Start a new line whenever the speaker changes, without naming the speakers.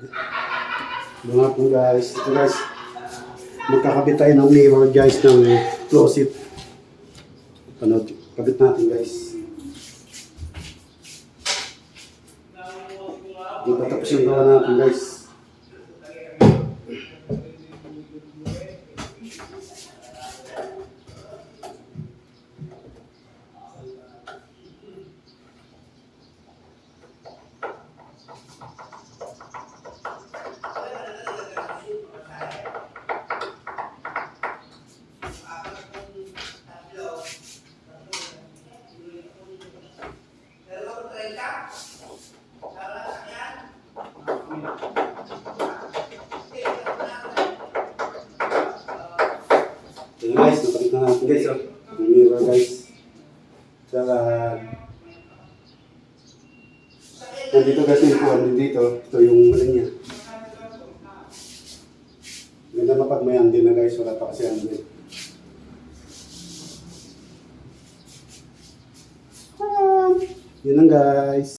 Mga po guys, ito guys, magkakabit tayo ng mirror guys ng closet. Kabit natin guys. Di pa tapos yung gawa natin guys. Ayan guys, napakita na natin guys, oh. Yung mirror guys. Saka, nandito guys yung kuwan dito. Ito yung ano niya. Ganda na pag may hangin na guys, wala pa kasi hangin. Yun lang guys.